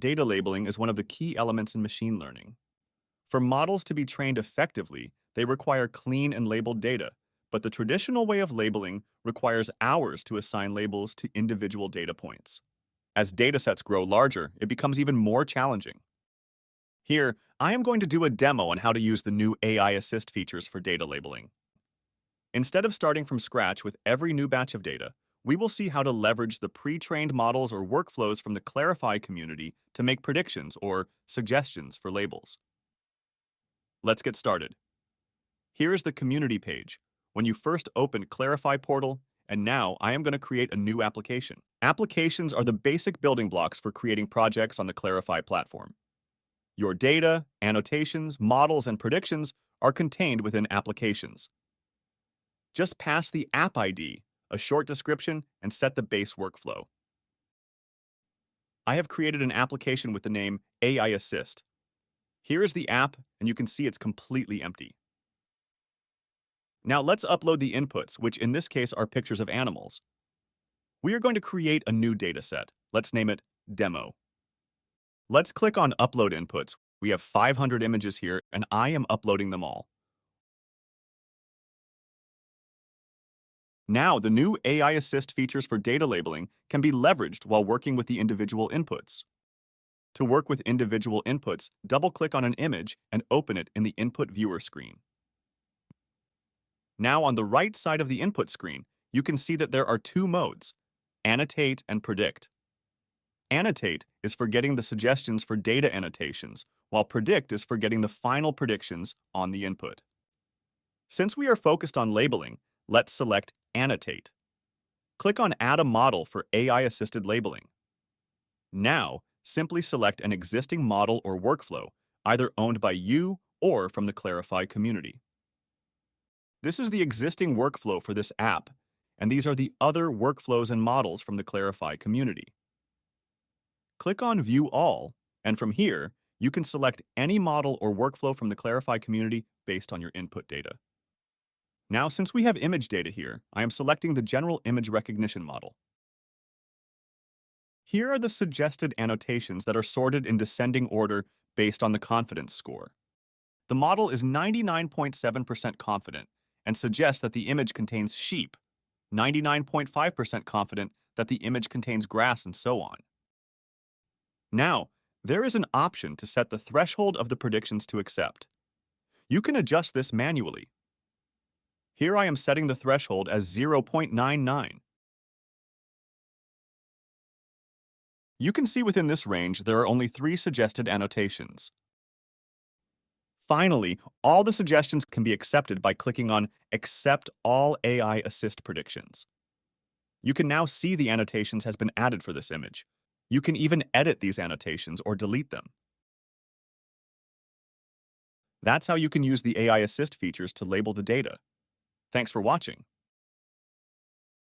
data labeling is one of the key elements in machine learning. For models to be trained effectively, they require clean and labeled data, but the traditional way of labeling requires hours to assign labels to individual data points. As datasets grow larger, it becomes even more challenging. Here, I am going to do a demo on how to use the new AI Assist features for data labeling. Instead of starting from scratch with every new batch of data, we will see how to leverage the pre-trained models or workflows from the Clarifai community to make predictions or suggestions for labels. Let's get started. Here is the community page. When you first open Clarifai portal, and now I am going to create a new application. Applications are the basic building blocks for creating projects on the Clarifai platform. Your data, annotations, models, and predictions are contained within applications. Just pass the app ID, a short description, and set the base workflow. I have created an application with the name AI Assist. Here is the app, and you can see it's completely empty. Now let's upload the inputs, which in this case are pictures of animals. We are going to create a new dataset. Let's name it Demo. Let's click on Upload Inputs. We have 500 images here, and I am uploading them all. Now, the new AI Assist features for data labeling can be leveraged while working with the individual inputs. To work with individual inputs, double-click on an image and open it in the Input Viewer screen. Now, on the right side of the input screen, you can see that there are two modes, Annotate and Predict. Annotate is for getting the suggestions for data annotations, while Predict is for getting the final predictions on the input. Since we are focused on labeling, let's select Annotate. Click on Add a Model for AI-assisted labeling. Now, simply select an existing model or workflow, either owned by you or from the Clarifai community. This is the existing workflow for this app, and these are the other workflows and models from the Clarifai community. Click on View All, and from here, you can select any model or workflow from the Clarifai community based on your input data. Now, since we have image data here, I am selecting the General Image Recognition model. Here are the suggested annotations that are sorted in descending order based on the confidence score. The model is 99.7% confident and suggests that the image contains sheep, 99.5% confident that the image contains grass, and so on. Now, there is an option to set the threshold of the predictions to accept. You can adjust this manually. Here I am setting the threshold as 0.99. You can see within this range there are only 3 suggested annotations. Finally, all the suggestions can be accepted by clicking on Accept All AI Assist Predictions. You can now see the annotations has been added for this image. You can even edit these annotations or delete them. That's how you can use the AI Assist features to label the data. Thanks for watching.